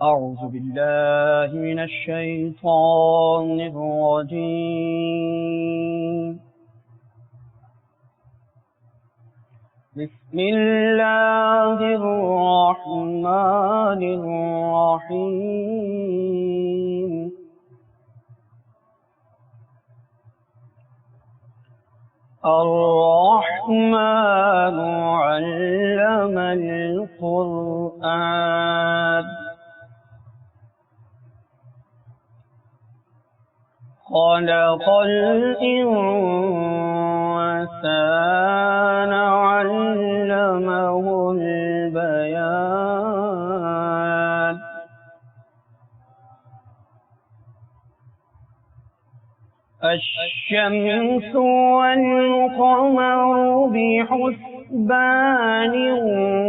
أعوذ بالله من الشيطان الرجيم. بسم الله الرحمن الرحيم. الرحمن علم القرآن خلق الإنسان علمه البيان. الشمس والقمر بحسبان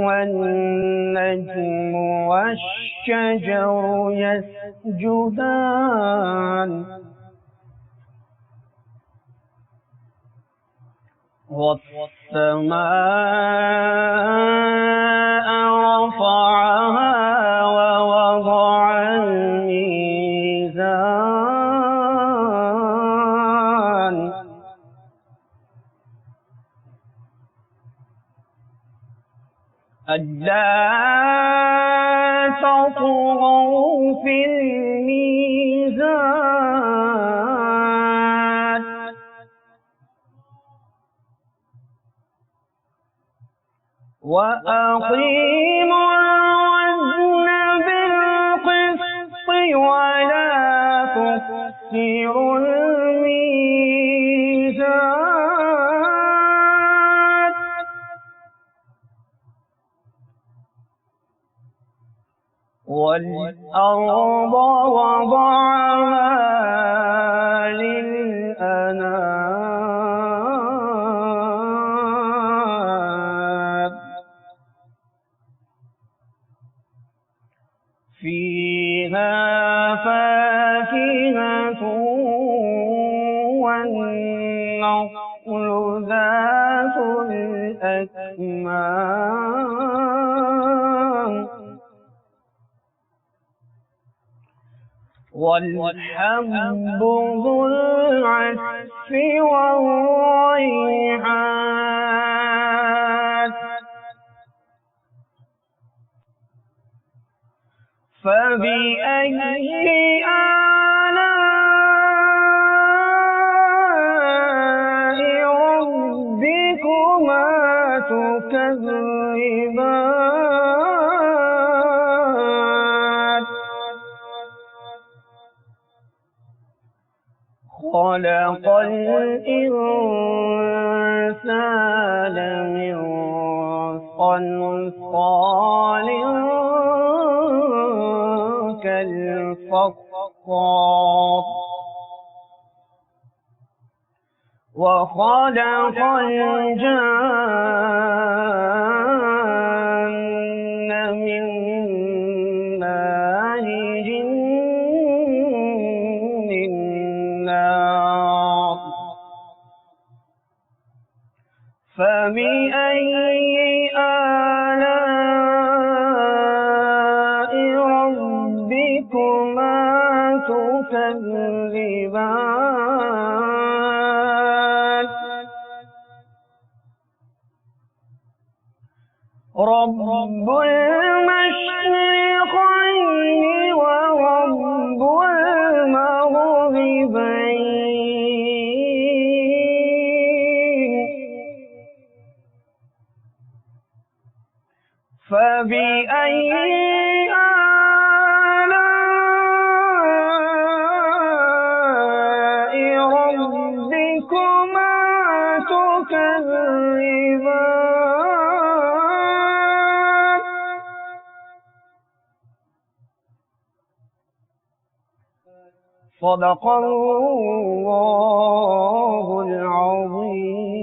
والنجم والشجر يسجدان والسماء رفعها ووضع الميزان ألا تطغوا في الميزان وأقيموا الوزن بالقسط ولا تخسروا الميزان والأرض وضعها للأنام فيها فاكهة والنخل ذات الأكمام والحب ذو العصف والريحان فبأي آلاء ربكما تكذبان خلق الإنسان من صلصال كالفخار وخلق الجن من مارج من نار فبأي آلاء ربكما تكذبان رب المشرقين ورب المغربين فبأي آلاء ربكما تكذبان صدق الله العظيم.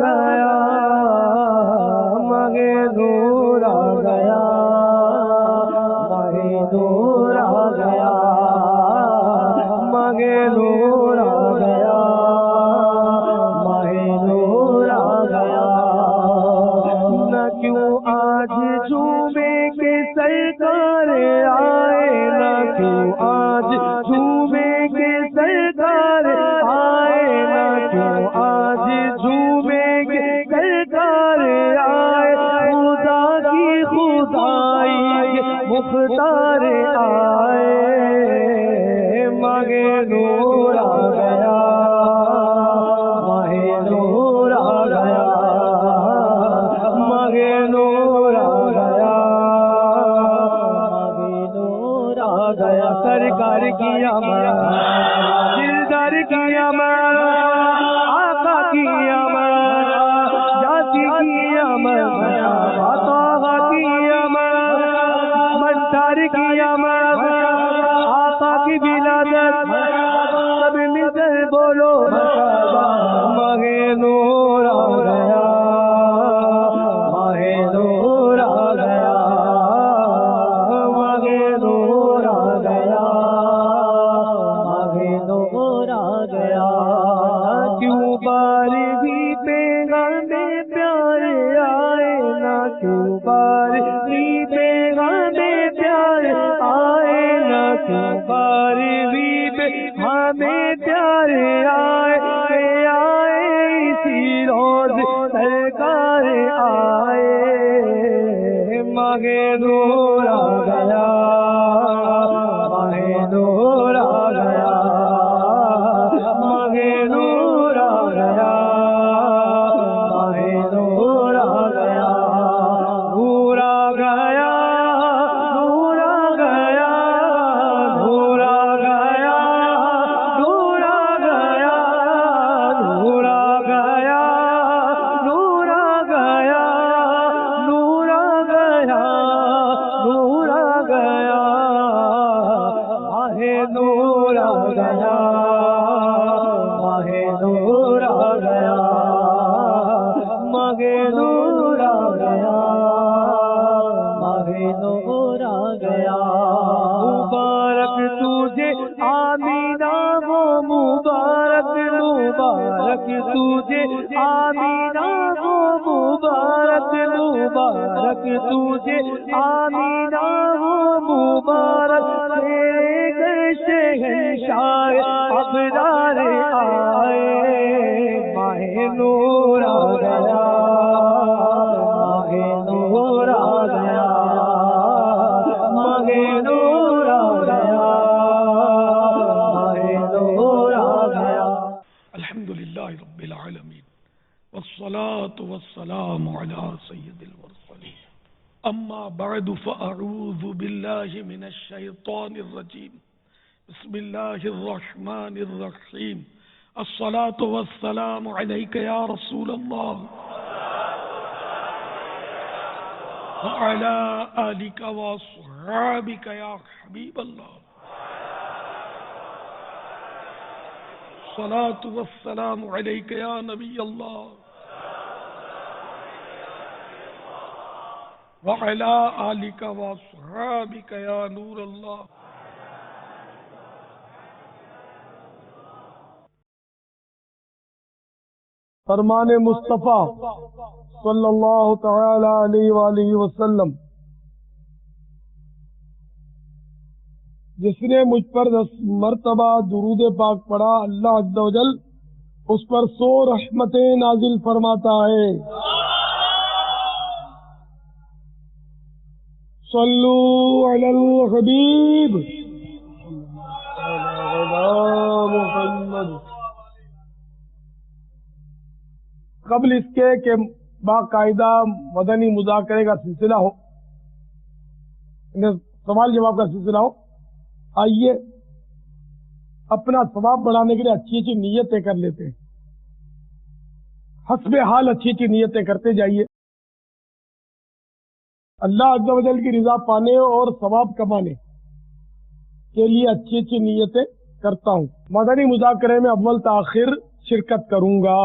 گیا ماہ نور آ گیا ماہ نور آ گیا ماہ نور آ گیا ماہ نور آ گیا نہ کیوں آج جھومے کے سرکار آئے نہ کیوں آج جھومے کے سرکار آئے نہ کیوں آج جھومے کے سرکار آئے خدا کی خدائی مختار آئے ماہ نور آ گیا ماہ نور آ گیا ماہ نور آ گیا ماہ نور آ گیا سرکار کی آمد دلدار کی آمد آقا کی آمد جاتی کی آمد عطا کی آمد مدار کی آمد آقا کی ولادت سب مل کر بولو ماہ نور آ گیا ماہ نور آ گیا ماہ نور آ گیا ماہ نور آ گیا کیوں بارگی پیغام پیارے آئے نہ کیوں بارگی پیغام پیارے آئے نہ کیوں بارگی ہمیں پیارے آئے اسی روز سرکار آئے ماہ نور آ گیا ماہ نور آ گیا ماہ نور آ گیا ماہ نور آ گیا نور آ گیا نور آ گیا نور آ گیا نور آ گیا نور آ گیا نور آ گیا نور آ گیا نور آ گیا ماہ نور آ گیا ماہ نور آ گیا ماہ نور آ گیا ماہ نور آ گیا مبارک تجھے آمینہ وہ مبارک مبارک تجھے آمینہ وہ مبارک مبارک تجھے آمینہ وہ مبارک تیرے گھر شہنشاہ ابرار آئے ماہ نور آ گیا ماہ نور آ گیا ماہ نور آ گیا ماہ نور آ گیا الحمدللہ رب العالمین والصلاة والسلام على سید المرسلین اما بعد فاعوذ باللہ من الشیطان الرجیم بسم اللہ الرحمن الرحیم الصلاة والسلام علیک یا رسول اللہ وعلى آلك وصحابك يا حبيب الله الصلاة والسلام عليك يا نبي الله وعلى آلك وصحابك يا نور الله فرمان مصطفیٰ صلی اللہ تعالی علیہ وآلہ وسلم جس نے مجھ پر 10 مرتبہ درود پاک پڑھا اللہ عز و جل اس پر 100 رحمتیں نازل فرماتا ہے. صلو علی الحبیب محمد. قبل اس کے کہ باقاعدہ مدنی مذاکرے کا سلسلہ ہو، سوال جواب کا سلسلہ ہو، آئیے اپنا ثواب بڑھانے کے لیے اچھی اچھی نیتیں کر لیتے ہیں. حسب حال اچھی اچھی نیتیں کرتے جائیے. اللہ عز و جل کی رضا پانے اور ثواب کمانے کے لیے اچھی اچھی نیتیں کرتا ہوں. مدنی مذاکرے میں اول تاخیر شرکت کروں گا.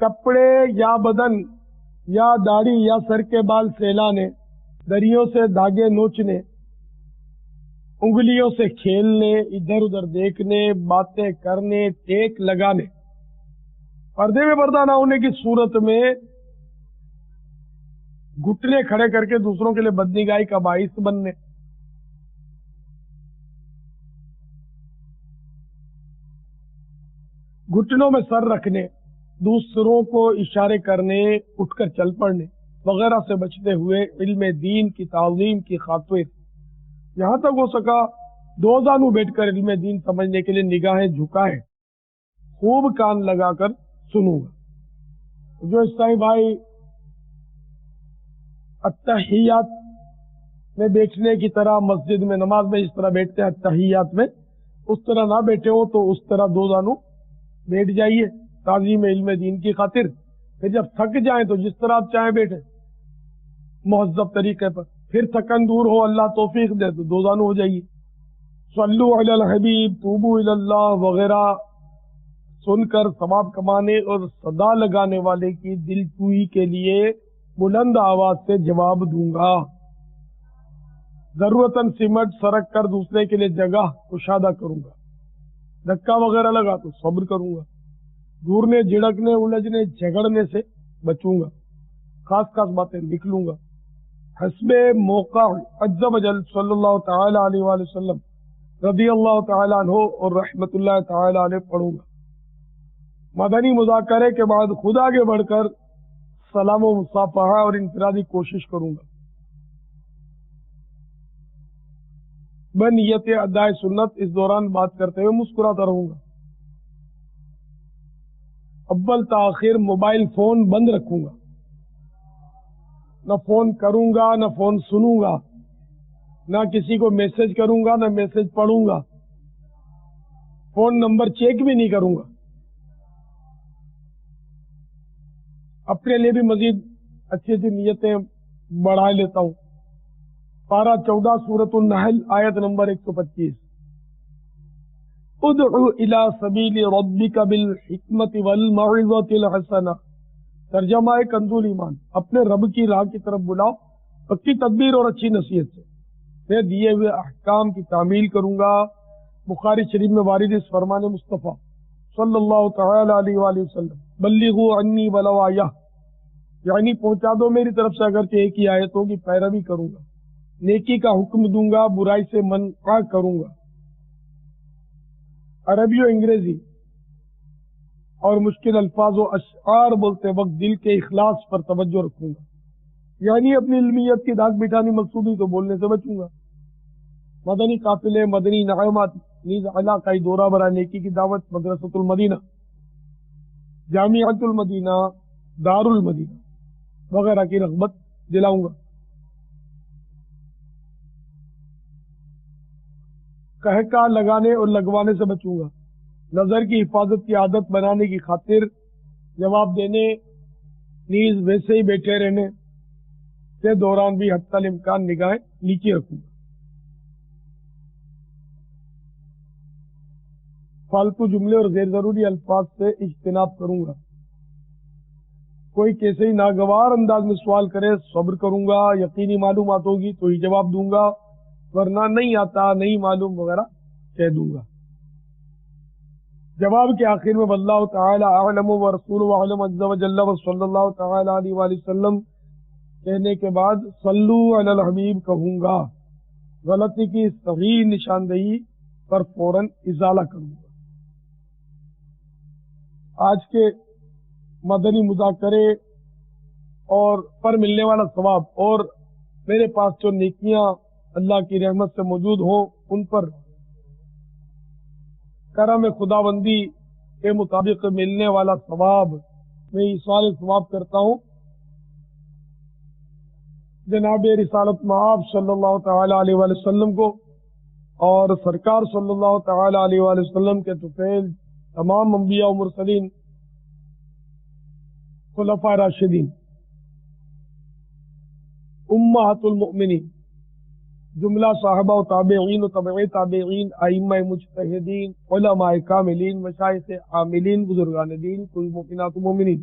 کپڑے یا بدن یا داڑھی یا سر کے بال سیلانے، دریوں سے دھاگے نوچنے، انگلیوں سے کھیلنے، ادھر ادھر دیکھنے، باتیں کرنے، ٹیک لگانے، پردے میں پردہ نہ ہونے کی صورت میں گھٹنے کھڑے کر کے دوسروں کے لیے بدنگاہی کا باعث بننے، گھٹنوں میں سر رکھنے، دوسروں کو اشارے کرنے، اٹھ کر چل پڑنے وغیرہ سے بچتے ہوئے علم دین کی تعظیم کی خاطر یہاں تک ہو سکا دو زانو بیٹھ کر علم دین سمجھنے کے لیے نگاہیں جھکائے، خوب کان لگا کر سنوں گا۔ جو عیسائی بھائی التحیات میں بیٹھنے کی طرح مسجد میں نماز میں جس طرح بیٹھتے ہیں التحیات میں، اس طرح نہ بیٹھے ہو تو اس طرح دو زانو بیٹھ جائیے تعظیم علم دین کی خاطر، پھر جب تھک جائیں تو جس طرح آپ چاہیں بیٹھیں مہذب طریقے پر، پھر تھکن دور ہو اللہ توفیق دے تو دو زانو ہو جائیے۔ صلو علی الحبیب، توبو الی اللہ وغیرہ سن کر ثواب کمانے اور صدا لگانے والے کی دل جوئی کے لیے بلند آواز سے جواب دوں گا، ضرورتاً سمٹ سرک کر دوسرے کے لیے جگہ کشادہ کروں گا، دھکا وغیرہ لگا تو صبر کروں گا، گورنے جھڑکنے الجھنے جھگڑنے سے بچوں گا، خاص خاص باتیں لکھ لوں گا، حسب موقع عز و جل صلی اللہ تعالی علیہ وآلہ وسلم رضی اللہ تعالی عنہ اور رحمت اللہ تعالی علیہ پڑھوں گا۔ مدنی مذاکرے کے بعد خود آگے بڑھ کر سلام و مصافحہ اور انفرادی کوشش کروں گا، بنیت ادائے سنت اس دوران بات کرتے ہوئے مسکراتا رہوں گا، اول تاخیر موبائل فون بند رکھوں گا، نہ فون کروں گا نہ فون سنوں گا، نہ کسی کو میسج کروں گا نہ میسج پڑھوں گا، فون نمبر چیک بھی نہیں کروں گا، اپنے لیے بھی مزید اچھی اچھی نیتیں بڑھا لیتا ہوں۔ پارہ 14 سورۃ النحل آیت نمبر 125، ادعو الی سبیل ربک بالحکمت والموعظۃ الحسنہ، ترجمہ کنز ایمان، اپنے رب کی راہ کی طرف بلاؤ پکی تدبیر اور اچھی نصیحت سے، میں دیے ہوئے احکام کی تعمیل کروں گا۔ بخاری شریف میں وارد اس فرمان مصطفیٰ صلی اللہ تعالی علیہ وآلہ وسلم، بلغوا عنی ولو آیہ، یعنی پہنچا دو میری طرف سے اگرچہ ایک ہی آیت ہوگی، پیروی کروں گا، نیکی کا حکم دوں گا، برائی سے منع کروں گا۔ عربی و انگریزی اور مشکل الفاظ و اشعار بولتے وقت دل کے اخلاص پر توجہ رکھوں گا، یعنی اپنی علمیت کی داغ بٹھانی مقصودی تو بولنے سے بچوں گا۔ مدنی قافلے، مدنی نغمات، نیز علاقائی دورہ برائے نیکی کی دعوت، مدرسۃ المدینہ، جامعۃ المدینہ، دار المدینہ وغیرہ کی رغبت دلاؤں گا۔ کہکا لگانے اور لگوانے سے بچوں گا، نظر کی حفاظت کی عادت بنانے کی خاطر جواب دینے نیز ویسے ہی بیٹھے رہنے کے دوران بھی حتی الامکان نگاہیں نیچے رکھوں گا۔ فالتو جملے اور غیر ضروری الفاظ سے اجتناب کروں گا، کوئی کیسے ہی ناگوار انداز میں سوال کرے صبر کروں گا، یقینی معلومات ہوگی تو ہی جواب دوں گا، ورنہ نہیں آتا نہیں معلوم وغیرہ کہہ دوں گا۔ جواب کے آخر میں واللہ تعالی اعلم ورسولہ اعلم عز و جل صلی اللہ تعالی علیہ وآلہ وسلم کہنے کے بعد صلو علی الحبیب کہوں گا، غلطی کی صحیح نشاندہی پر فوراً ازالہ کروں گا۔ آج کے مدنی مذاکرے اور پر ملنے والا ثواب اور میرے پاس جو نیکیاں اللہ کی رحمت سے موجود ہوں ان پر کرم خداوندی کے مطابق ملنے والا ثواب میں ایصال ثواب کرتا ہوں جناب رسالت مآب صلی اللہ تعالی علیہ وآلہ وسلم کو اور سرکار صلی اللہ تعالی علیہ وآلہ وسلم کے طفیل تمام انبیاء و مرسلین، خلفاء راشدین، امہات المؤمنین، جملہ صحابہ و تابعین و تبع تابعین، ائمہ مجتہدین، علماء کاملین، مشائخ عاملین، بزرگان دین، کل مومنات و مومنین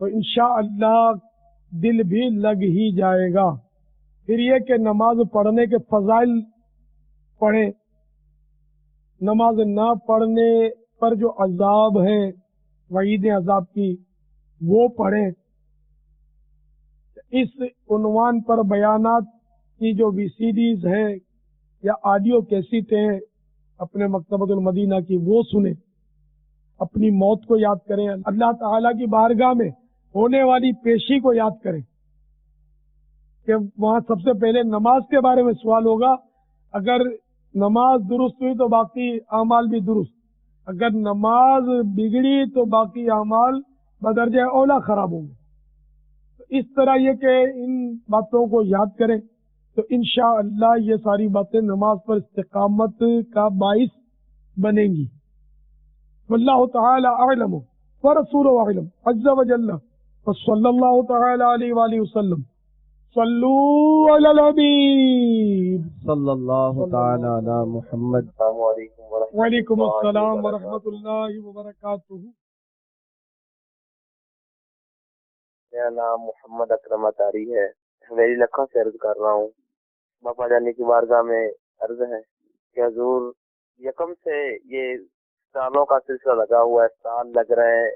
تو انشاءاللہ دل بھی لگ ہی جائے گا۔ پھر یہ کہ نماز پڑھنے کے فضائل پڑھیں، نماز نہ پڑھنے پر جو عذاب ہے، وعید عذاب کی، وہ پڑھیں۔ اس عنوان پر بیانات کی جو وی سی ڈیز ہیں یا آڈیو کیسٹیں اپنے مکتبۃ المدینہ کی، وہ سنیں، اپنی موت کو یاد کریں، اللہ تعالیٰ کی بارگاہ میں ہونے والی پیشی کو یاد کریں کہ وہاں سب سے پہلے نماز کے بارے میں سوال ہوگا۔ اگر نماز درست ہوئی تو باقی اعمال بھی درست، اگر نماز بگڑی تو باقی اعمال بدرجہ اولا خراب ہوں گے۔ تو اس طرح یہ کہ ان باتوں کو یاد کریں تو انشاءاللہ یہ ساری باتیں نماز پر استقامت کا باعث بنیں گی۔ واللہ تعالی اعلم ورسولہ اعلم عز وجل وصلی اللہ تعالی علیہ وآلہ وسلم۔ صلو علی الحبیب صلی اللہ تعالی علی محمد۔ السلام علیکم وعلیکم السلام ورحمۃ اللہ وبرکاتہ۔ میرا نام محمد اکرم اطاری ہے، حویلی لکھا سے عرض کر رہا ہوں۔ باپا جانی کی بارگاہ میں عرض ہے کہ حضور یکم سے یہ سالوں کا سلسلہ لگا ہوا ہے، سال لگ رہے ہیں،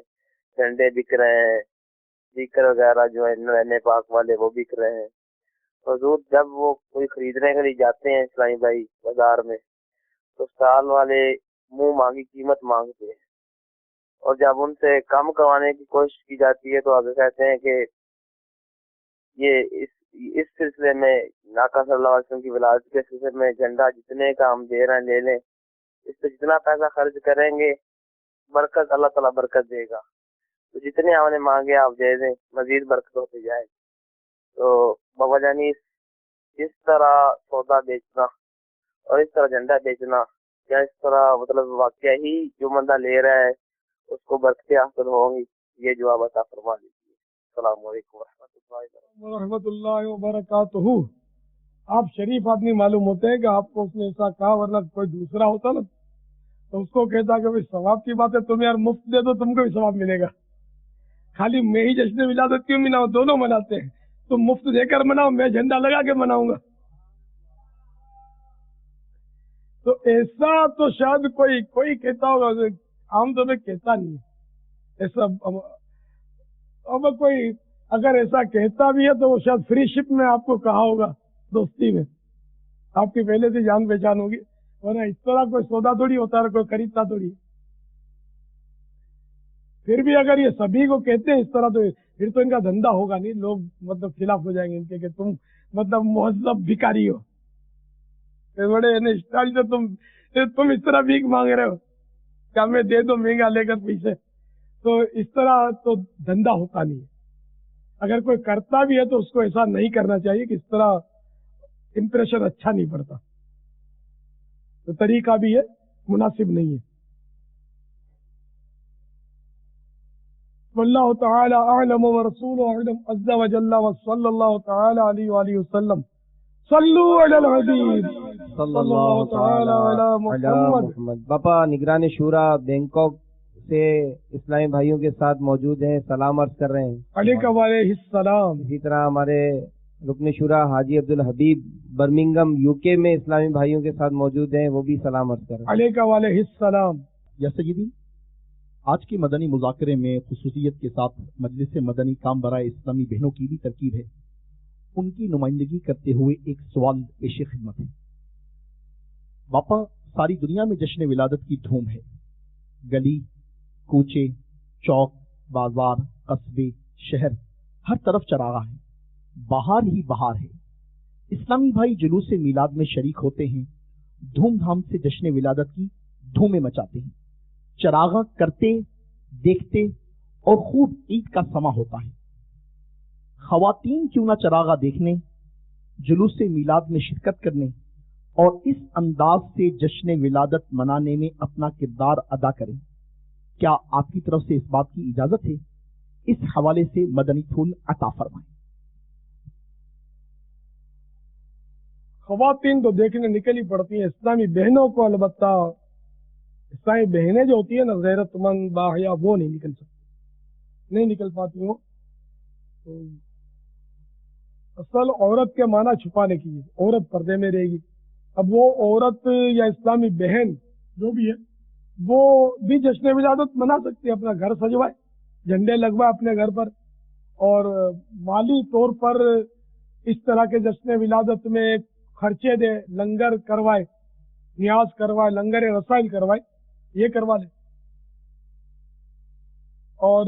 جھنڈے بک رہے ہیں، اسپیکر وغیرہ جو ہے نوینے پاک والے وہ بک رہے ہیں۔ حضور جب وہ کوئی خریدنے کے لیے جاتے ہیں اسلامی بھائی بازار میں تو سال والے منہ مانگی قیمت مانگتے ہیں، اور جب ان سے کم کروانے کی کوشش کی جاتی ہے تو آپ کہتے ہیں کہ یہ اس سلسلے میں ناقہ صلی اللہ علیہ وسلم کی ولادت کے سلسلے میں جھنڈا جتنے کا ہم دے رہے ہیں لے لیں، اس پہ جتنا پیسہ خرچ کریں گے برکت اللہ تعالیٰ برکت دے گا، تو جتنے ہم نے مانگے آپ دے دیں، مزید برکت ہوتی جائے۔ تو بابا جانی اس طرح سودا بیچنا اور اس طرح جھنڈا بیچنا، یا اس طرح مطلب واقعہ ہی جو بندہ لے رہا ہے اس کو برکتیں حاصل ہوں گی، یہ جواب عطا فرما دیجیے۔ السلام علیکم ورحمۃ اللہ وبرکاتہ۔ آپ شریف آدمی معلوم ہوتے ہیں کہ آپ کو اس نے ایسا کہا، ورنہ کوئی دوسرا ہوتا نا تو اس کو کہتا کہ بھائی ثواب کی بات ہے، تم یار مفت دے دو تم کو بھی ثواب ملے گا، خالی میں ہی جشن ولادت کیوں مناؤں، دونوں مناتے ہیں، تم مفت دے کر مناؤ، میں جھنڈا لگا کے مناؤں گا۔ تو ایسا تو شاید کوئی کہتا ہوگا، عام طور پہ کہتا نہیں ہے ایسا۔ اب کوئی اگر ایسا کہتا بھی ہے تو وہ شاید فری شپ میں آپ کو کہا ہوگا، دوستی میں آپ کی پہلے سے جان پہچان ہوگی، ورنہ اس طرح کوئی سودا تھوڑی ہوتا ہے، کوئی خریدتا تھوڑی۔ پھر بھی اگر یہ سبھی کو کہتے ہیں اس طرح تو پھر تو ان کا دھندا ہوگا نہیں، لوگ مطلب خلاف ہو جائیں گے ان کے کہ تم مطلب مہذب بھکاری ہو، بڑے اسٹائل سے تم اس طرح بھیک مانگ رہے ہو کہ ہمیں دے دو مہنگا لے کر پیسے، تو اس طرح تو دھندا ہوتا نہیں ہے۔ اگر کوئی کرتا بھی ہے تو اس کو ایسا نہیں کرنا چاہیے کہ اس طرح امپریشن اچھا نہیں پڑتا، تو طریقہ بھی ہے مناسب نہیں ہے۔ واللہ تعالی اعلم ورسولہ اعلم عز وجل وصلی اللہ تعالی علیہ وآلہ وسلم۔ صلو علی الحبیب صلی اللہ تعالی علی محمد۔ باپا نگران شورا بینکاک سے اسلامی بھائیوں کے ساتھ موجود ہیں، سلام عرض کر رہے ہیں۔ علیکہ وعلیہ السلام۔ اسی طرح ہمارے رکن شورا حاجی عبدالحبیب برمنگم یو کے میں اسلامی بھائیوں کے ساتھ موجود ہیں، وہ بھی سلام عرض کر رہے ہیں۔ علیکہ وعلیہ السلام۔ یا سیدی، آج کے مدنی مذاکرے میں خصوصیت کے ساتھ مجلس مدنی کام برائے اسلامی بہنوں کی بھی ترکیب ہے، ان کی نمائندگی کرتے ہوئے ایک سوال پیش خدمت ہے۔ باپا، ساری دنیا میں جشن ولادت کی دھوم ہے، گلی کوچے چوک بازار قصبے شہر ہر طرف چراغاں ہیں، بہار ہی بہار ہے۔ اسلامی بھائی جلوس میلاد میں شریک ہوتے ہیں، دھوم دھام سے جشن ولادت کی دھومیں مچاتے ہیں، چراغاں کرتے دیکھتے اور خوب عید کا سما ہوتا ہے۔ خواتین کیوں نہ چراغاں دیکھنے، جلوس میلاد میں شرکت کرنے اور اس انداز سے جشن ولادت منانے میں اپنا کردار ادا کریں؟ کیا آپ کی طرف سے اس بات کی اجازت ہے؟ اس حوالے سے مدنی پھول عطا فرمائیں۔ خواتین تو دیکھنے نکلی پڑتی ہیں، اسلامی بہنوں کو البتہ اسلامی بہنیں جو ہوتی ہیں نا غیرت مند باحیا، وہ نہیں نکل سکتی، نہیں نکل پاتی ہوں، تو اصل عورت کے معنی چھپانے کی ہے، عورت پردے میں رہے گی. اب وہ عورت یا اسلامی بہن جو بھی ہے وہ بھی جشن ولادت منا سکتی ہے، اپنا گھر سجوائے، جھنڈے لگوائے اپنے گھر پر، اور مالی طور پر اس طرح کے جشن ولادت میں خرچے دے، لنگر کروائے، نیاز کروائے، لنگر رسائل کروائے، یہ کروا لے. اور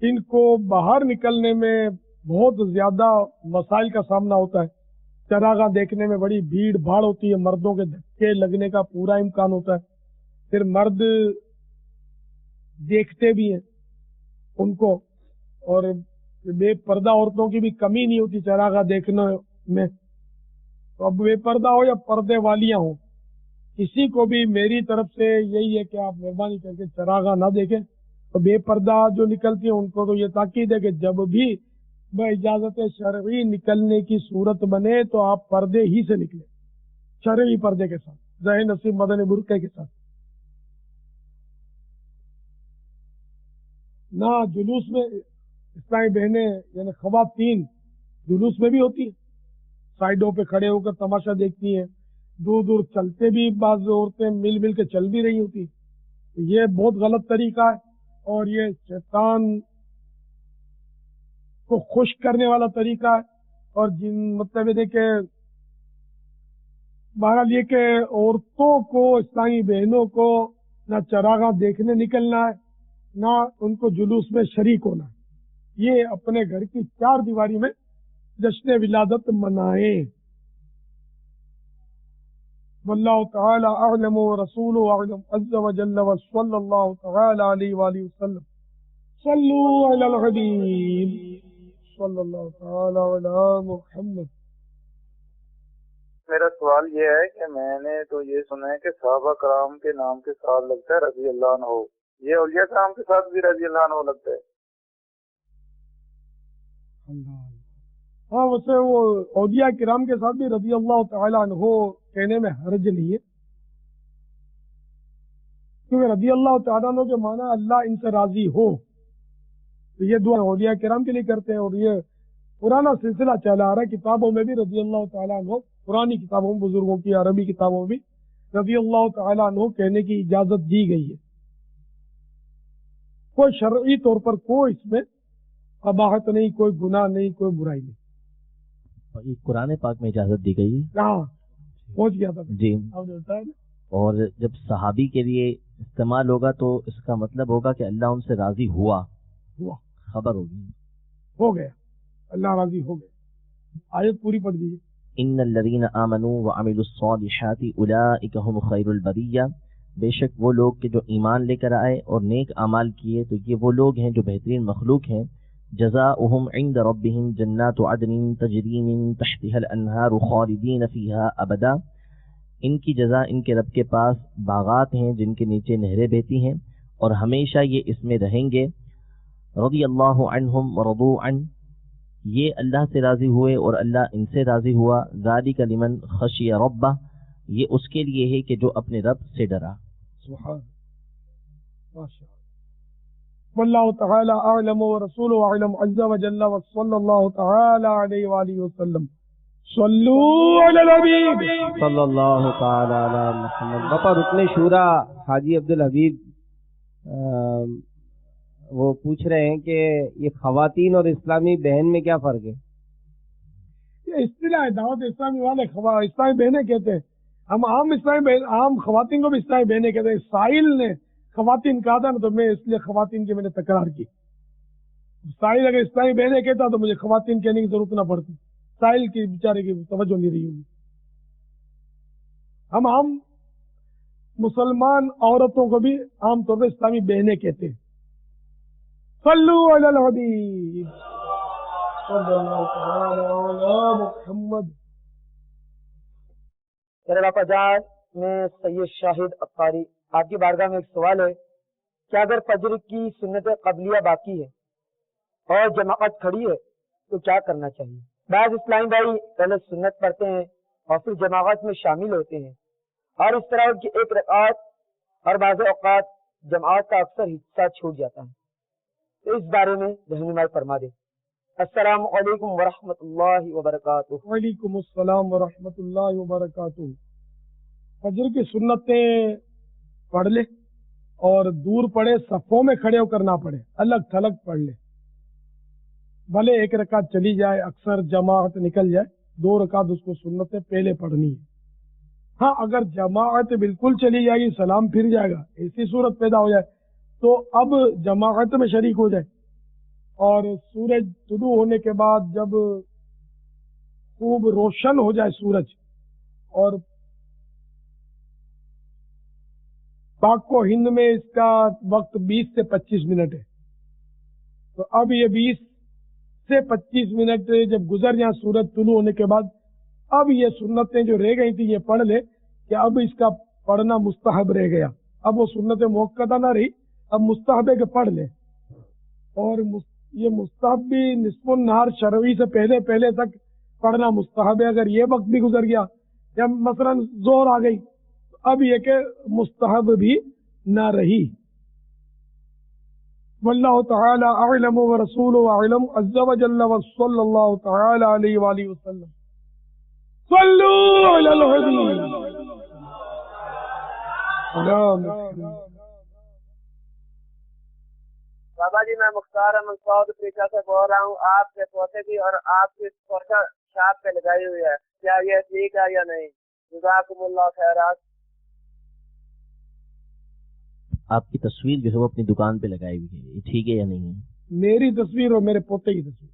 ان کو باہر نکلنے میں بہت زیادہ مسائل کا سامنا ہوتا ہے. چراغاں دیکھنے میں بڑی بھیڑ بھاڑ ہوتی ہے، مردوں کے دھکے لگنے کا پورا امکان ہوتا ہے. پھر مرد دیکھتے بھی ہیں ان کو، اور بے پردہ عورتوں کی بھی کمی نہیں ہوتی چراغاں دیکھنے میں. تو اب بے پردہ ہو یا پردے والیاں ہوں، کسی کو بھی میری طرف سے یہی ہے کہ آپ مہربانی کر کے چراغاں نہ دیکھیں. تو بے پردہ جو نکلتی ہیں ان کو تو یہ تاکید ہے کہ جب بھی اجازت شرعی نکلنے کی صورت بنے تو آپ پردے ہی سے نکلیں، شرعی پردے کے ساتھ، ظاہر نصیب مدنی برقعے کے ساتھ. نہ جلوس میں اسلامی بہنیں یعنی خواتین جلوس میں بھی ہوتی ہیں، سائڈوں پہ کھڑے ہو کر تماشا دیکھتی ہیں، دور دور چلتے بھی بعض عورتیں مل مل کے چل بھی رہی ہوتی. یہ بہت غلط طریقہ ہے، اور یہ شیطان کو خوش کرنے والا طریقہ ہے. اور مطلب یہ کہ بہرحال یہ کہ عورتوں کو، اسلامی بہنوں کو نہ چراغاں دیکھنے نکلنا ہے، نہ ان کو جلوس میں شریک ہونا ہے. یہ اپنے گھر کی چار دیواری میں جشن ولادت منائیں. واللہ تعالی اعلم ورسولہ اعلم عز وجل وصلی اللہ تعالی علیہ وآلہ وسلم. صلو علی الحبیب صلی اللہ تعالی علی محمد. میرا سوال یہ ہے کہ میں نے تو یہ سنا ہے کہ صحابہ کرام کے نام کے ساتھ لگتا ہے رضی اللہ عنہ، یہ اولیاء کرام کے ساتھ بھی رضی اللہ عنہ لگتا ہے؟ ہاں، ویسے وہ اولیاء کرام کے ساتھ بھی رضی اللہ تعالی عنہ کہنے میں حرج نہیں ہے، کیونکہ رضی اللہ تعالیٰ عنہ کے معنی اللہ ان سے راضی ہو. تو یہ دعا اولیاء کرام کے لیے کرتے ہیں، اور یہ پرانا سلسلہ چلا آ رہا ہے. کتابوں میں بھی رضی اللہ تعالیٰ عنہ، پرانی کتابوں میں، بزرگوں کی عربی کتابوں میں بھی رضی اللہ تعالیٰ عنہ کہنے کی اجازت دی گئی ہے. کوئی شرعی طور پر کوئی اس میں قباحت نہیں، کوئی گناہ نہیں، کوئی برائی نہیں. قرآن پاک میں اجازت دی گئی ہے. ہاں پہنچ گیا تھا جی. آپ نے بتایا نا. اور جب صحابی کے لیے استعمال ہوگا تو اس کا مطلب ہوگا کہ اللہ ان سے راضی ہوا، خبر ہوگی، ہو گیا، اللہ راضی ہو گیا. آیت پوری پڑھ دیجیے. ان الذین آمنوا وعملوا الصالحات اولئک هم خیر البریہ، بے شک وہ لوگ کہ جو ایمان لے کر آئے اور نیک اعمال کیے تو یہ وہ لوگ ہیں جو بہترین مخلوق ہیں. جزاؤہم عند ربہم جنات عدن تجری من تحتها الانہار خالدین فیہا ابدا، ان کی جزا ان کے رب کے پاس باغات ہیں جن کے نیچے نہریں بہتی ہیں اور ہمیشہ یہ اس میں رہیں گے. رضی اللہ عنہم ورضوا عنہ، یہ اللہ سے راضی ہوئے اور اللہ ان سے راضی ہوا. ذالک لمن خشی ربہ، یہ اس کے لیے ہے کہ جو اپنے رب سے ڈرا. سبحان ماشاء اللہ. واللہ تعالی اعلم ورسولہ اعلم عز وجل وصلی اللہ تعالی علیہ وآلہ وسلم. صلو علی الحبیب صلی اللہ تعالی علی محمد. باپا رکن شورا حاجی عبدالحبیب وہ پوچھ رہے ہیں کہ یہ خواتین اور اسلامی بہن میں کیا فرق ہے؟ یہ اصطلاح دعوت اسلامی والے اسلامی بہنیں کہتے ہیں. ہم عام اسلامی بہن، عام خواتین کو بھی اسلامی بہنیں کہتے ہیں. ساحل نے خواتین کہا تھا نا، تو میں اس لیے خواتین کی میں نے تکرار کی. ساحل اگر اسلامی بہنیں کہتا تو مجھے خواتین کہنے کی ضرورت نہ پڑتی. ساحل کی بیچارے کی توجہ نہیں رہی ہوگی. ہم عام مسلمان عورتوں کو بھی عام طور پر اسلامی بہنیں کہتے ہیں. صلو علی الحبیب صلی اللہ تعالی علی محمد. میرے باپا جان، میں سید شاہد اختاری، آپ کی بارگاہ میں ایک سوال ہے کہ اگر فجر کی سنت قبلیہ باقی ہے اور جماعت کھڑی ہے تو کیا کرنا چاہیے؟ بعض اسلامی بھائی پہلے سنت پڑھتے ہیں اور پھر جماعت میں شامل ہوتے ہیں، اور اس طرح کی ایک رکعت اور بعض اوقات جماعت کا اکثر حصہ چھوٹ جاتا ہے. تو اس بارے میں رہنمائی فرما دیں۔ السلام علیکم ورحمۃ اللہ وبرکاتہ۔ وعلیکم السلام ورحمۃ اللہ وبرکاتہ۔ فجر کی سنتیں پڑھ لے اور دور پڑھے، صفوں میں کھڑے ہو کر نہ پڑھے، الگ تھلگ پڑھ لے، بھلے ایک رکعت چلی جائے، اکثر جماعت نکل جائے، 2 رکعت اس کو سنتیں پہلے پڑھنی ہے۔ ہاں اگر جماعت بالکل چلی جائے گی، سلام پھر جائے گا، ایسی صورت پیدا ہو جائے تو اب جماعت میں شریک ہو جائے، اور سورج طلوع ہونے کے بعد جب خوب روشن ہو جائے سورج اور پاک و ہند میں اس کا وقت 20 سے 25 منٹ ہے، تو اب یہ 20 سے 25 منٹ جب گزر جائیں سورج طلوع ہونے کے بعد، اب یہ سنتیں جو رہ گئی تھی یہ پڑھ لے کہ اب اس کا پڑھنا مستحب رہ گیا، اب وہ سنتیں موقعہ نہ رہی، اب مستحب ہے کہ پڑھ لے، اور یہ مستحب بھی نصف النہار شروعی سے پہلے تک پڑھنا مستحب ہے۔ اگر یہ وقت بھی گزر گیا یا مثلا زور آ گئی، اب یہ کہ مستحب بھی نہ رہی۔ واللہ تعالی اعلم ورسولہ اعلم عز وجل وصلی اللہ تعالی علیہ وآلہ وسلم۔ صلو علی الحبیب۔ بابا جی میں مختار احمد سعود افریقہ سے بول رہا ہوں، آپ کے پوتے کی اور آپ کی فوٹو شاپ پہ لگائی ہوئی ہے، کیا یہ ٹھیک ہے یا نہیں؟ جزاکم اللہ خیرات۔ آپ کی تصویر جو ہے وہ اپنی دکان پہ لگائی ہوئی ہے، یہ ٹھیک ہے یا نہیں ہے؟ میری تصویر اور میرے پوتے کی تصویر،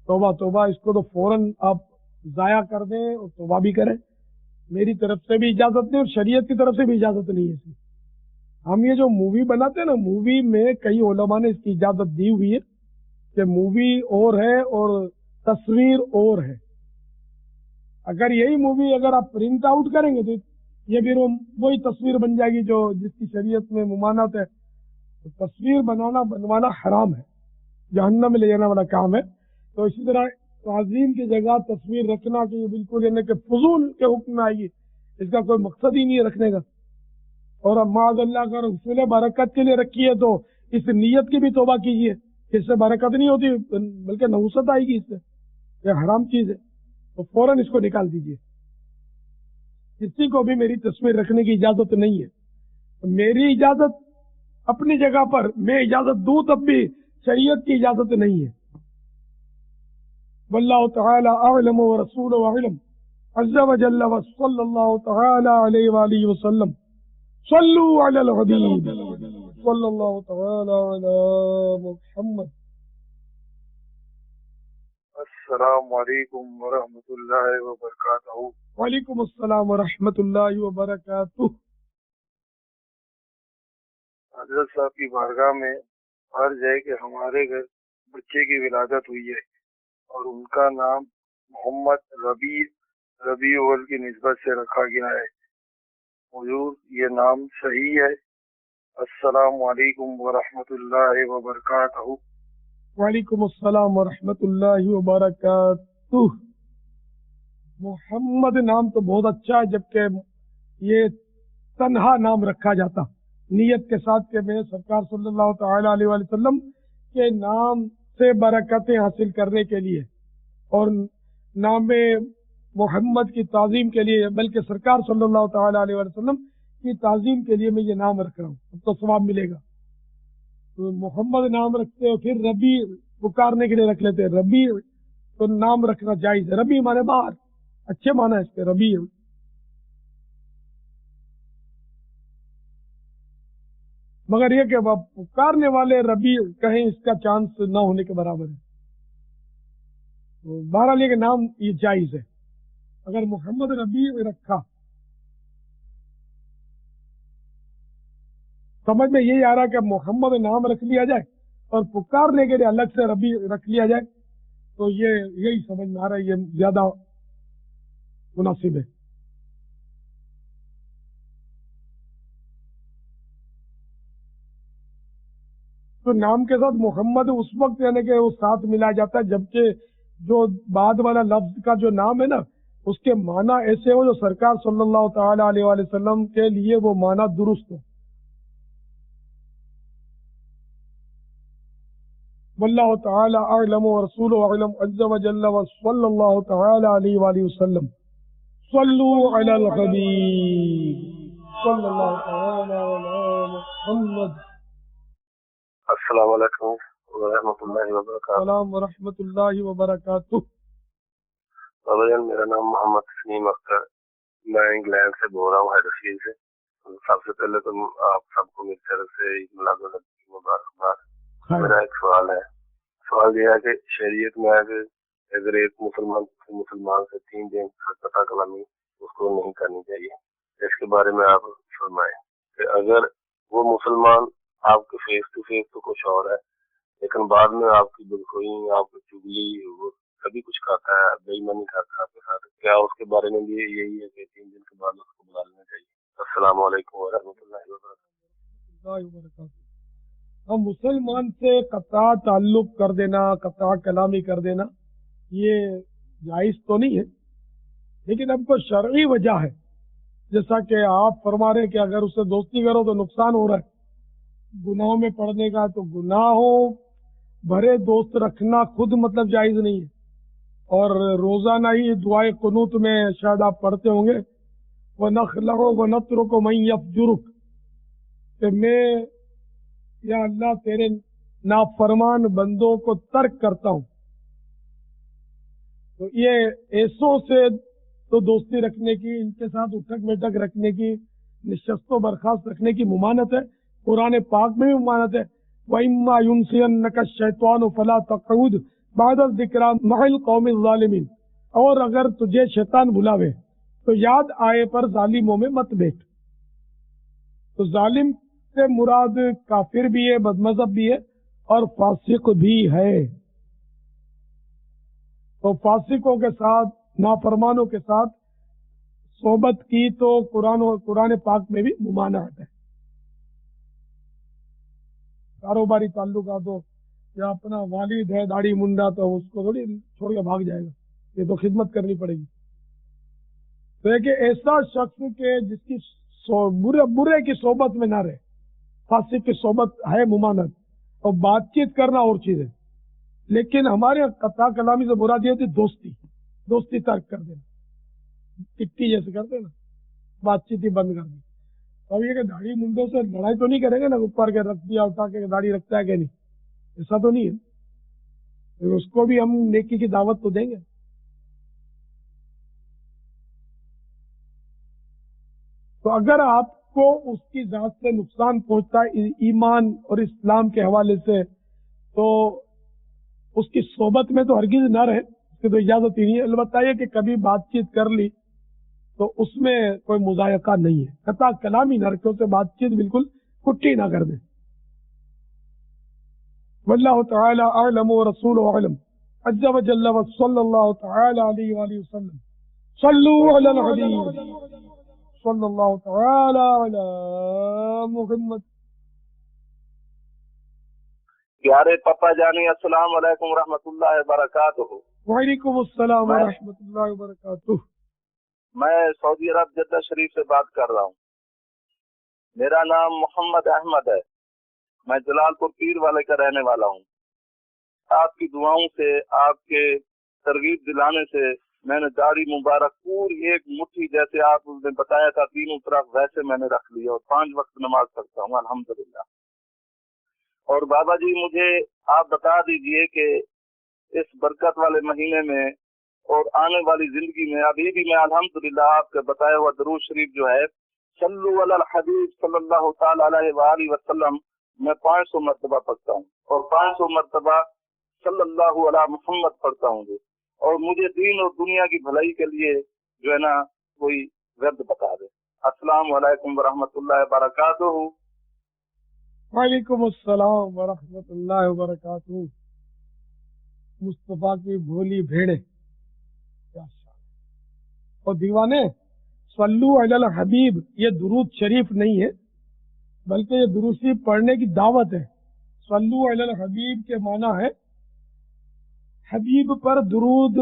توبہ توبہ، اس کو تو فوراً آپ ضائع کر دیں اور توبہ بھی کریں، میری طرف سے بھی اجازت نہیں اور شریعت کی طرف سے بھی اجازت نہیں ہے اس کی۔ ہم یہ جو مووی بناتے ہیں نا، مووی میں کئی علماء نے اس کی اجازت دی ہوئی ہے کہ مووی اور ہے اور تصویر اور ہے۔ اگر یہی مووی اگر آپ پرنٹ آؤٹ کریں گے تو یہ پھر وہی تصویر بن جائے گی جو جس کی شریعت میں ممانعت ہے۔ تو تصویر بنوانا حرام ہے، جہنم میں لے جانے والا کام ہے۔ تو اسی طرح تعظیم کی جگہ تصویر رکھنا کہ یہ بالکل یعنی کہ فضول کے حکم میں آئے گی، اس کا کوئی مقصد ہی نہیں ہے رکھنے کا، اور اب معاذ اللہ کا رسول برکت کے لیے رکھی ہے تو اس نیت کی بھی توبہ کیجیے، اس سے برکت نہیں ہوتی بلکہ نحوست آئے گی، اس سے یہ حرام چیز ہے، تو فوراً اس کو نکال دیجیے۔ کسی کو بھی میری تصویر رکھنے کی اجازت نہیں ہے، میری اجازت اپنی جگہ پر، میں اجازت دوں تب بھی شریعت کی اجازت نہیں ہے۔ واللہ تعالی اعلم ورسولہ اعلم عز وجل وصلی اللہ تعالی علیہ وآلہ وسلم۔ صلو علی الحبیب صلی اللہ تعالی علی محمد۔ السلام علیکم ورحمۃ اللہ وبرکاتہ۔ وعلیکم السلام ورحمۃ اللہ وبرکاتہ۔ حضرت صاحب کی بارگاہ میں عرض ہے کہ ہمارے گھر بچے کی ولادت ہوئی ہے اور ان کا نام محمد ربیع اول کی نسبت سے رکھا گیا ہے، حضور یہ نام صحیح ہے؟ السلام علیکم ورحمۃ اللہ وبرکاتہ۔ وعلیکم السلام ورحمۃ اللہ وبرکاتہ۔ محمد نام تو بہت اچھا ہے، جبکہ یہ تنہا نام رکھا جاتا نیت کے ساتھ کہ میں سرکار صلی اللہ تعالی علیہ وآلہ وسلم کے نام سے برکتیں حاصل کرنے کے لیے اور نام محمد کی تعظیم کے لیے، بلکہ سرکار صلی اللہ تعالی علیہ وآلہ وسلم کی تعظیم کے لیے میں یہ نام رکھ رہا ہوں، اب تو ثواب ملے گا۔ تو محمد نام رکھتے ہو، پھر ربیع پکارنے کے لیے رکھ لیتے، ربیع تو نام رکھنا جائز ہے، ربیع مانے باہر، اچھے معنی ہے اس کے ربیع۔ مگر یہ کہ پکارنے والے ربیع کہیں اس کا چانس نہ ہونے کے برابر ہے۔ بہرحال یہ کہ نام یہ جائز ہے، اگر محمد ربیع رکھا، سمجھ میں یہی آ رہا کہ محمد نام رکھ لیا جائے اور پکارنے کے لیے الگ سے ربیع رکھ لیا جائے، تو یہی سمجھ میں آ رہا ہے، یہ زیادہ مناسب ہے۔ تو نام کے ساتھ محمد اس وقت یعنی کہ وہ ساتھ ملا جاتا ہے جبکہ جو بعد والا لفظ کا جو نام ہے نا اس کے معنی ایسے ہو جو سرکار صلی اللہ تعالی علیہ وآلہ وسلم کے لیے وہ معنی درست ہو۔ واللہ تعالی اعلم ورسولہ اعلم عز وجل وصلی اللہ تعالی علیہ وآلہ وسلم صلو علی الحبیب صلی اللہ تعالی علی محمد. السلام علیکم ورحمۃ اللہ وبرکاتہ. السلام ورحمۃ اللہ وبرکاتہ. بابا جان میرا نام محمد تسنیم اختر، میں انگلینڈ سے بول رہا ہوں، ہیڈرفیلڈ سے. سب سے پہلے تو آپ سب کو میری طرف سے عید میلاد النبی کی مبارکباد. میرا ایک سوال ہے. سوال یہ ہے کہ شریعت میں ہے کہ اگر ایک مسلمان سے 3 دن قطع کلامی اس کو نہیں کرنی چاہیے. اس کے بارے میں آپ فرمائیں کہ اگر وہ مسلمان آپ کے فیس ٹو فیس تو کچھ اور ہے، لیکن بعد میں آپ کی بدخوئی، آپ کی چگلی، وہ کبھی کچھ کھاتا ہے، بے ایمانی کرتا ہے آپ کے ساتھ، کیا اس کے بارے میں بھی یہی ہے کہ 3 دن کے بعد اس کو بلا لینا چاہیے؟ السلام علیکم ورحمۃ اللہ وبرکاتہ. ہم مسلمان سے قطع تعلق کر دینا، قطع کلامی کر دینا، یہ جائز تو نہیں ہے، لیکن اب کوئی شرعی وجہ ہے. جیسا کہ آپ فرما رہے ہیں کہ اگر اس سے دوستی کرو تو نقصان ہو رہا ہے، گناہوں میں پڑنے کا، تو گناہوں بھرے دوست رکھنا خود مطلب جائز نہیں ہے. اور روزانہ ہی دعائے قنوت میں شاید آپ پڑھتے ہوں گے وَنَخْلَعُ وَنَتْرُكُ مَنْ يَفْجُرُكَ، کہ میں یا اللہ تیرے نافرمان بندوں کو ترک کرتا ہوں. تو یہ ایسوں سے تو دوستی رکھنے کی، ان کے ساتھ اٹھک بیٹھک رکھنے کی، نشست و برخاست رکھنے کی ممانت ہے. قرآن پاک میں بھی ممانت ہے وَإِمَّا يُنْسِيَنَّكَ الشَّيْطَانُ فَلَا تَقْعُدْ بَعْدَ الذِّكْرَىٰ مَعَ الْقَوْمِ الظَّالِمِينَ. اور اگر تجھے شیطان بلاوے تو یاد آئے پر ظالموں میں مت بیٹھ. تو ظالم سے مراد کافر بھی ہے، بد مذہب بھی ہے، اور فاسق بھی ہے. تو فاسقوں کے ساتھ، نافرمانوں کے ساتھ صحبت کی تو قرآن پاک میں بھی ممانعت ہے. کاروباری تعلقات ہو یا اپنا والد ہے داڑھی منڈا، تو اس کو تھوڑی چھوڑ کے بھاگ جائے گا، یہ تو خدمت کرنی پڑے گی. تو ہے کہ ایسا شخص کہ جس کی برے کی صحبت میں نہ رہے، فاسق کی صحبت ہے ممانعت، اور بات چیت کرنا اور چیز ہے. لیکن ہمارے قطع کلامی سے مراد یہ ہوتی دوستی ترک کر دینا، ٹکٹی جیسے کرتے نا، بات چیت ہی بند کر دی. اب یہ کہ داڑھی منڈوں سے لڑائی تو نہیں کریں گے نا، اوپر کے رکھ دیا اٹھا کے داڑھی رکھتا ہے کہ نہیں، ایسا تو نہیں ہے. اس کو بھی ہم نیکی کی دعوت تو دیں گے. تو اگر آپ کو اس کی ذات سے نقصان پہنچتا ہے ایمان اور اسلام کے حوالے سے، تو اس کی صحبت میں تو ہرگز نہ رہے، اس کی تو اجازت ہی نہیں ہے. البتہ یہ کہ کبھی بات چیت کر لی تو اس میں کوئی مذائقہ نہیں ہے. قطع کلامی نہ رکھے، اسے بات چیت بالکل کٹی نہ کر دیں. واللہ تعالی اعلم ورسولہ اعلم عز وجل وصلی اللہ تعالی علیہ وآلہ وسلم صلو علی الحبیب صلی اللہ تعالی علی محمد. پیارے پپا جانی السلام علیکم ورحمۃ اللہ وبرکاتہ. وعلیکم السلام ورحمۃ اللہ وبرکاتہ. میں سعودی عرب جدہ شریف سے بات کر رہا ہوں. میرا نام محمد احمد ہے. میں جلال پور پیر والے کا رہنے والا ہوں. آپ کی دعاؤں سے، آپ کے ترغیب دلانے سے میں نے داڑھی مبارک پوری ایک مٹھی جیسے آپ نے بتایا تھا تینوں طرف ویسے میں نے رکھ لیا اور 5 وقت نماز پڑھتا ہوں الحمدللہ. اور بابا جی مجھے آپ بتا دیجئے کہ اس برکت والے مہینے میں اور آنے والی زندگی میں ابھی بھی میں الحمدللہ آپ کا بتایا ہوا درود شریف جو ہے صلو علی الحبیب صلی اللہ تعالی علیہ وآلہ وسلم میں 500 مرتبہ پڑھتا ہوں اور 500 مرتبہ صلی اللہ علی محمد پڑھتا ہوں. اور مجھے دین اور دنیا کی بھلائی کے لیے جو ہے نا کوئی ورد بتا دے. السلام علیکم ورحمۃ اللہ وبرکاتہ. وعلیکم السلام ورحمۃ اللہ وبرکاتہ. مصطفیٰ کی بھولی بھیڑے اور دیوانے صلو علی الحبیب، یہ درود شریف نہیں ہے بلکہ یہ درود شریف پڑھنے کی دعوت ہے. صلو علی الحبیب کے معنی ہے حبیب پر درود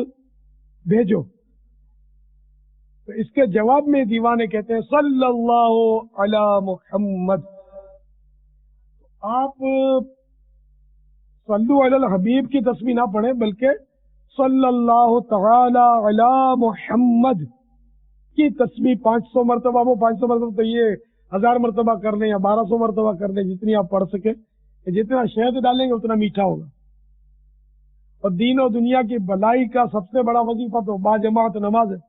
بھیجو. تو اس کے جواب میں دیوانے کہتے ہیں صلی اللہ علی محمد. آپ صلو علی الحبیب کی تسبیح نہ پڑھیں بلکہ صلی اللہ تعالی علی محمد کی تسبیح 500 مرتبہ، وہ 500 مرتبہ تو یہ 1000 مرتبہ کر لیں یا 1200 مرتبہ کر لیں، جتنی آپ پڑھ سکیں، جتنا شہد ڈالیں گے اتنا میٹھا ہوگا۔ اور دین و دنیا کی بھلائی کا سب سے بڑا وظیفہ تو با جماعت نماز ہے۔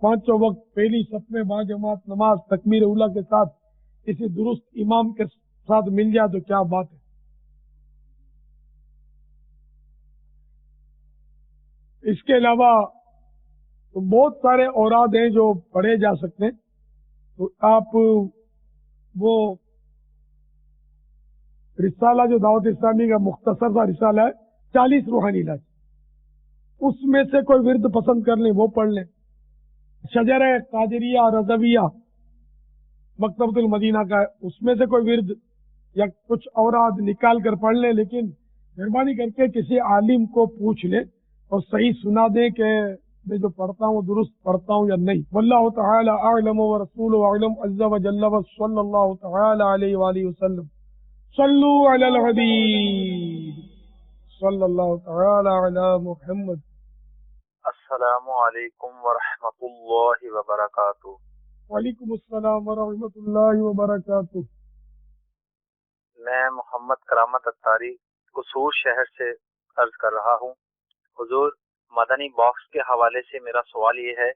5 وقت پہلی صف میں با جماعت نماز تکبیر اولیٰ کے ساتھ کسی درست امام کے ساتھ مل جائے تو کیا بات ہے۔ اس کے علاوہ تو بہت سارے اوراد ہیں جو پڑھے جا سکتے ہیں، تو آپ وہ رسالہ جو دعوت اسلامی کا مختصر سا رسالہ ہے 40 روحانی علاج، اس میں سے کوئی ورد پسند کر لیں وہ پڑھ لیں۔ شجر قادریہ رضویہ مکتبۃ المدینہ کا ہے، اس میں سے کوئی ورد یا کچھ اوراد نکال کر پڑھ لیں، لیکن مہربانی کر کے کسی عالم کو پوچھ لیں اور صحیح سنا دیں کہ میں جو پڑھتا ہوں درست پڑھتا ہوں یا نہیں۔ واللہ تعالی اعلم ورسولہ اعلم عز وجل وصلی اللہ تعالی علیہ وآلہ وسلم۔ صلو علی الحبیب صلی اللہ تعالی علی محمد۔ السلام علیکم ورحمۃ اللہ وبرکاتہ۔ وعلیکم السلام ورحمۃ اللہ وبرکاتہ۔ میں محمد کرامت اتاری قصور شہر سے عرض کر رہا ہوں۔ حضور، مدنی باکس کے حوالے سے میرا سوال یہ ہے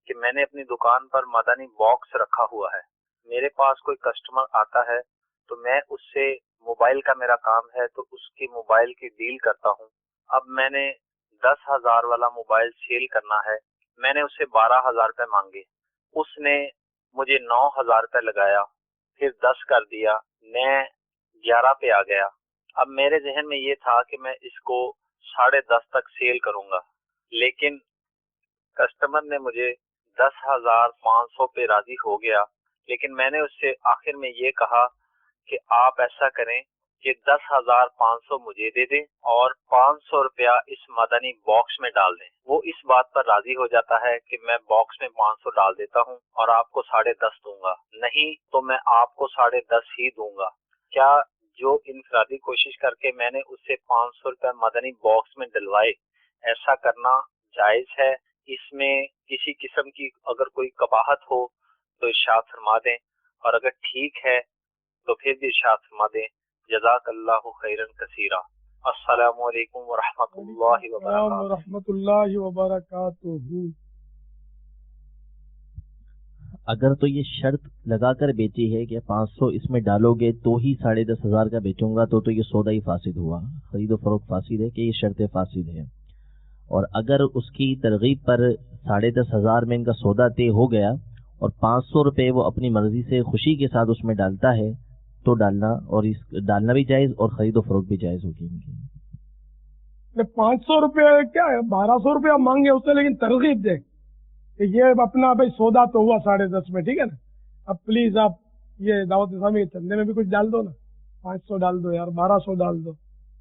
کہ میں نے اپنی دکان پر مدنی باکس رکھا ہوا ہے، میرے پاس کوئی کسٹمر آتا ہے تو میں اس سے موبائل کا میرا کام ہے تو اس کی موبائل کی ڈیل کرتا ہوں۔ اب میں نے 10,000 والا موبائل سیل کرنا ہے، میں نے اس سے 12,000 روپے مانگے، اس نے مجھے 9,000 روپے لگایا، پھر 10 کر دیا، میں 11 پہ آ گیا۔ اب میرے ذہن میں یہ تھا کہ میں اس کو 10.5 تک سیل کروں گا، لیکن کسٹمر نے مجھے 10,500 پہ راضی ہو گیا، لیکن میں نے اس سے آخر میں یہ کہا کہ آپ ایسا کریں کہ 10,500 مجھے دے دیں اور 500 روپیہ اس مدنی باکس میں ڈال دیں۔ وہ اس بات پر راضی ہو جاتا ہے کہ میں باکس میں 500 ڈال دیتا ہوں اور آپ کو 10.5 دوں گا، نہیں تو میں آپ کو 10.5 ہی دوں گا۔ کیا جو انفرادی کوشش کر کے میں نے اس سے 500 روپے مدنی باکس میں ڈلوائے، ایسا کرنا جائز ہے؟ اس میں کسی قسم کی اگر کوئی قباحت ہو تو ارشاد فرما دیں، اور اگر ٹھیک ہے تو پھر بھی ارشاد فرما دیں۔ جزاک اللہ خیرن کثیرا۔ السلام علیکم ورحمۃ اللہ وبرکاتہ۔ ورحمۃ اللہ وبرکاتہ۔ اگر تو یہ شرط لگا کر بیچی ہے کہ 500 اس میں ڈالو گے تو ہی 10,500 کا بیچوں گا، تو یہ سودا ہی فاسد ہوا، خرید و فروخت فاسد ہے کہ یہ شرط فاسد ہے۔ اور اگر اس کی ترغیب پر 10,500 میں ان کا سودا طے ہو گیا اور 500 روپے وہ اپنی مرضی سے خوشی کے ساتھ اس میں ڈالتا ہے تو ڈالنا بھی جائز اور خرید و فروخت بھی جائز ہوگی ان کی۔ 500 روپے کیا ہے، 1200 روپے مانگے اس سے، لیکن ترغیب دے کہ یہ اپنا بھائی سودا تو ہوا 10.5 میں، ٹھیک ہے نا، اب پلیز آپ یہ دعوت اسلامی کے چندے میں بھی کچھ ڈال دو نا، 500 ڈال دو یار، 1200 ڈال دو،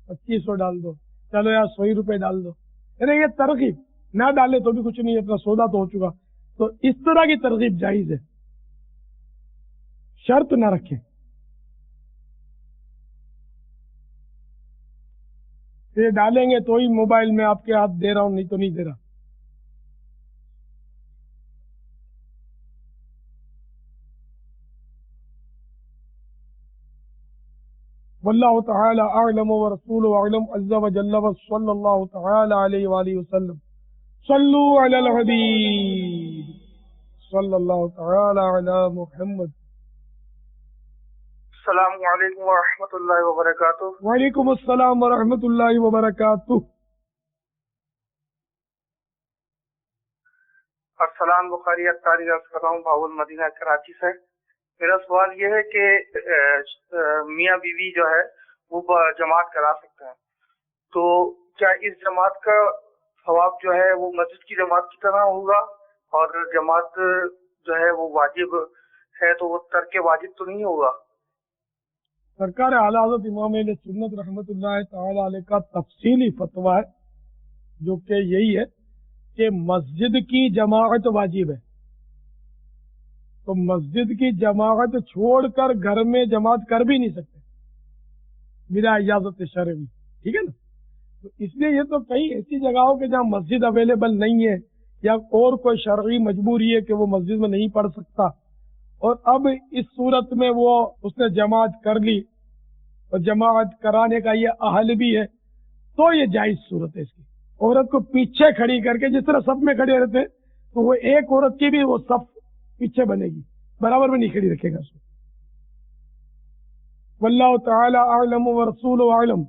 2500 ڈال دو، چلو یار 100 روپے ڈال دو، یعنی یہ ترغیب نہ ڈالے تو بھی کچھ نہیں، اپنا سودا تو ہو چکا، تو اس طرح کی ترغیب جائز ہے، شرط نہ رکھیں۔ یہ ڈالیں گے تو ہی موبائل میں آپ کے ہاتھ دے رہا ہوں، نہیں تو نہیں دے رہا۔ واللہ تعالی اعلم ورسولہ اعلم عز وجل وصلی اللہ تعالی علیہ وآلہ وسلم۔ صلو علی الحبیب صلی اللہ تعالی علی محمد۔ السلام علیکم ورحمۃ اللہ وبرکاتہ۔ وعلیکم السلام ورحمۃ اللہ وبرکاتہ۔ ارسلان بخاری اتاری عرض کر رہا ہوں بھاول مدینہ کراچی سے۔ میرا سوال یہ ہے کہ میاں بیوی جو ہے وہ جماعت کرا سکتے ہیں، تو کیا اس جماعت کا ثواب جو ہے وہ مسجد کی جماعت کی طرح ہوگا، اور جماعت جو ہے وہ واجب ہے تو وہ ترک واجب تو نہیں ہوگا؟ سرکار اعلیٰ حضرت امام اہل سنت رحمۃ اللہ تعالی علیہ کا تفصیلی فتویٰ ہے، جو کہ یہی ہے کہ مسجد کی جماعت واجب ہے، تو مسجد کی جماعت چھوڑ کر گھر میں جماعت کر بھی نہیں سکتے بلا اجازت شرعی، ٹھیک ہے نا. تو اس لیے یہ تو کئی ایسی جگہوں کے جہاں مسجد اویلیبل نہیں ہے یا اور کوئی شرعی مجبوری ہے کہ وہ مسجد میں نہیں پڑھ سکتا، اور اب اس صورت میں وہ اس نے جماعت کر لی اور جماعت کرانے کا یہ اہل بھی ہے، تو یہ جائز صورت ہے اس کی. عورت کو پیچھے کھڑی کر کے، جس طرح صف میں کھڑے رہتے ہیں تو وہ ایک عورت کی بھی وہ صف پیچھے بنے گی، برابر میں نہیں کھڑی رکھے گا اس کو. واللہ تعالی اعلم ورسولہ اعلم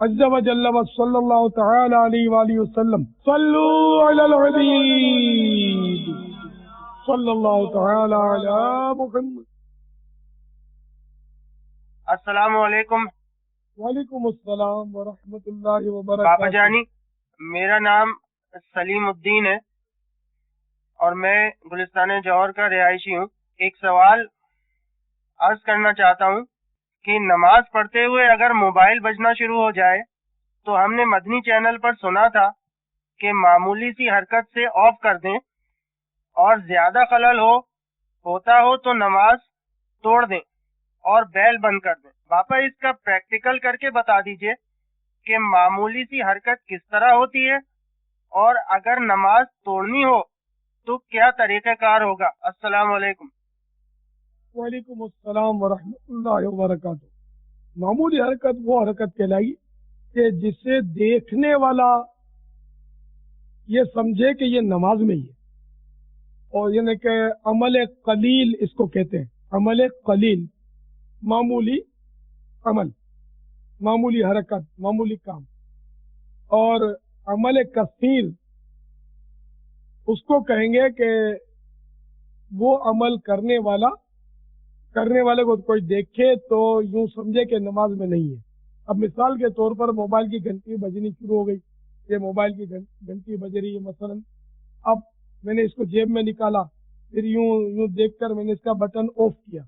عز وجل وصلی اللہ تعالی علیہ وآلہ وسلم. صلو علی الحبیب صلی اللہ تعالی علی محمد. السلام علیکم. وعلیکم السلام ورحمۃ اللہ وبرکاتہ. بابا جانی، میرا نام سلیم الدین ہے اور میں گلستان جوہر کا رہائشی ہوں. ایک سوال عرض کرنا چاہتا ہوں کہ نماز پڑھتے ہوئے اگر موبائل بجنا شروع ہو جائے تو ہم نے مدنی چینل پر سنا تھا کہ معمولی سی حرکت سے آف کر دیں اور زیادہ خلل ہوتا ہو تو نماز توڑ دیں اور بیل بند کر دیں. باپا اس کا پریکٹیکل کر کے بتا دیجئے کہ معمولی سی حرکت کس طرح ہوتی ہے اور اگر نماز توڑنی ہو تو کیا طریقہ کار ہوگا. السلام علیکم. وعلیکم السلام ورحمۃ اللہ وبرکاتہ. معمولی حرکت وہ حرکت کہلائی کہ جسے دیکھنے والا یہ سمجھے کہ یہ نماز میں ہی ہے، اور یعنی کہ عمل قلیل اس کو کہتے ہیں. عمل قلیل، معمولی عمل، معمولی حرکت، معمولی کام. اور عمل کثیر اس کو کہیں گے کہ وہ عمل کرنے والے کو کوئی دیکھے تو یوں سمجھے کہ نماز میں نہیں ہے. اب مثال کے طور پر موبائل کی گھنٹی بجنی شروع ہو گئی، یہ موبائل کی گھنٹی بج رہی ہے مثلا، اب میں نے اس کو جیب میں نکالا، پھر یوں دیکھ کر میں نے اس کا بٹن آف کیا،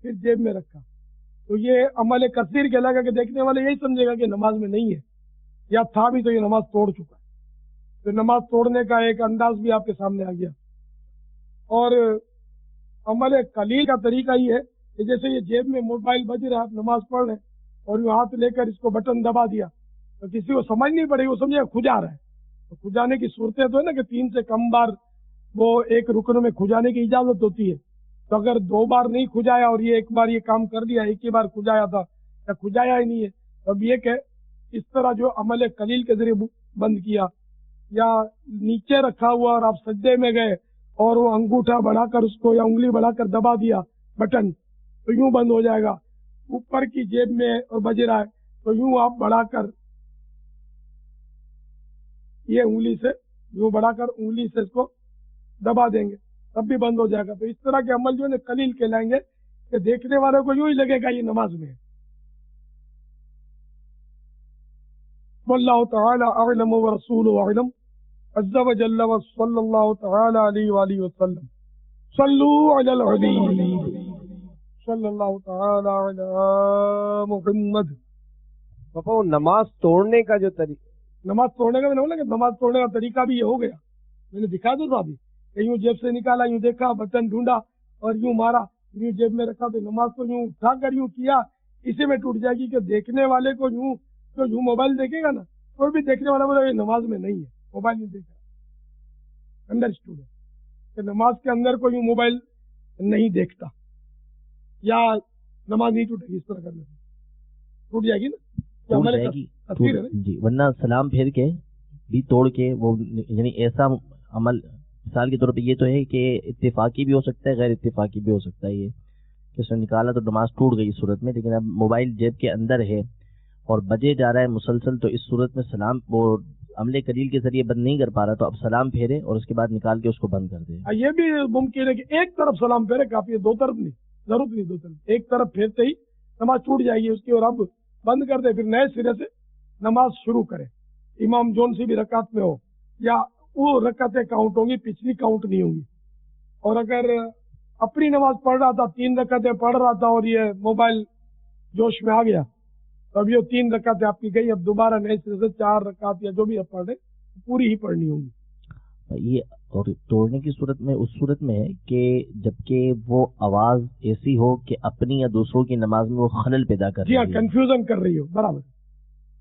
پھر جیب میں رکھا، تو یہ عمل کثیر کہلائے گا کہ دیکھنے والے یہی سمجھے گا کہ نماز میں نہیں ہے، یا تھا بھی تو یہ نماز توڑ چکا ہے. تو نماز توڑنے کا ایک انداز بھی آپ کے سامنے آ گیا. اور عمل قلیل کا طریقہ یہ ہے کہ جیسے یہ جیب میں موبائل بج رہا ہے، آپ نماز پڑھ رہے ہیں اور یہ ہاتھ لے کر اس کو بٹن دبا دیا، تو کسی کو سمجھ نہیں پڑے گی، وہ سمجھے کھجا رہا ہے. تو کھجانے کی صورتیں تو ہے نا کہ 3 سے کم بار وہ ایک رکن میں کھجانے کی اجازت ہوتی ہے. تو اگر 2 بار نہیں کھجایا اور یہ ایک بار یہ کام کر لیا، ایک ہی بار کھجایا تھا یا کھجایا ہی نہیں ہے، اب یہ کہ اس طرح جو عمل قلیل کے ذریعے بند کیا، یا نیچے رکھا ہوا اور آپ سجدے میں گئے اور وہ انگوٹھا بڑھا کر اس کو یا انگلی بڑھا کر دبا دیا بٹن، تو یوں بند ہو جائے گا. اوپر کی جیب میں اور بج رہا ہے تو یوں آپ بڑھا کر یہ انگلی سے یوں بڑھا کر انگلی سے اس کو دبا دیں گے، تب بھی بند ہو جائے گا. تو اس طرح کے عمل جو ہے قلیل کہلائیں گے کہ دیکھنے والوں کو یوں ہی لگے گا یہ نماز میں ہے. واللہ تعالی اعلم ورسولہ اعلم عز وجل وصلی اللہ تعالی علیہ وآلہ وسلم. صلو علی الحبیب صلی اللہ تعالی علی محمد. پاپا وہ نماز توڑنے کا جو طریقہ، نماز توڑنے کا میں نے بولا کہ نماز توڑنے کا طریقہ بھی یہ ہو گیا، میں نے دکھا دو تھا ابھی کہ یوں جیب سے نکالا، یوں دیکھا، بٹن ڈھونڈا اور یوں مارا، یوں جیب میں رکھا، تو نماز کو یوں اٹھا کر یوں کیا، اسی میں ٹوٹ جائے گی. کہ دیکھنے والے کو یوں جو یوں موبائل دیکھے گا نا، کوئی بھی دیکھنے والا بولے یہ نماز میں نہیں ہے، موبائل نہیں دیکھ رہا. انڈرسٹوڈ ہے کہ نماز کے اندر کو یوں موبائل نہیں دیکھتا، یا نماز نہیں ٹوٹے گی. اس طرح کرنے سے ٹوٹ جائے گی نا، جی. ورنہ سلام پھیر کے بھی توڑ کے وہ، یعنی ایسا عمل مثال کے طور پہ یہ تو ہے کہ اتفاقی بھی ہو سکتا ہے، غیر اتفاقی بھی ہو سکتا ہے. یہ کہ اس نے نکالا تو نماز ٹوٹ گئی اس صورت میں، لیکن اب موبائل جیب کے اندر ہے اور بجے جا رہا ہے مسلسل، تو اس صورت میں سلام وہ عمل قلیل کے ذریعے بند نہیں کر پا رہا، تو اب سلام پھیرے اور اس کے بعد نکال کے اس کو بند کر دے. یہ بھی ممکن ہے کہ ایک طرف سلام پھیرے کافی ہے، 2 طرف نہیں، ضرورت نہیں 2 طرف. ایک طرف پھیرتے ہی نماز ٹوٹ جائے گی اس کی، اور اب بند کر دے، پھر نئے سرے سے نماز شروع کرے. امام جون سی بھی رکعت میں ہو، یا وہ رکعتیں کاؤنٹ ہوں گی، پچھلی کاؤنٹ نہیں ہوں گی. اور اگر اپنی نماز پڑھ رہا تھا، 3 رکعتیں پڑھ رہا تھا اور یہ موبائل جوش میں آ گیا، تو اب یہ 3 رکعتیں آپ کی گئی، اب دوبارہ نئے سرے سے 4 رکعت یا جو بھی آپ پڑھ رہے پوری ہی پڑھنی ہوگی. یہ اور توڑنے کی صورت میں اس صورت میں ہے کہ جبکہ وہ آواز ایسی ہو کہ اپنی یا دوسروں کی نماز میں وہ خلل پیدا کر رہی ہے. جی ہاں، کنفیوژن کر رہی ہو، برابر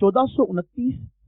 1429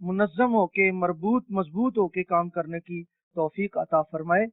منظم ہو کے مضبوط ہو کے کام کرنے کی توفیق عطا فرمائے.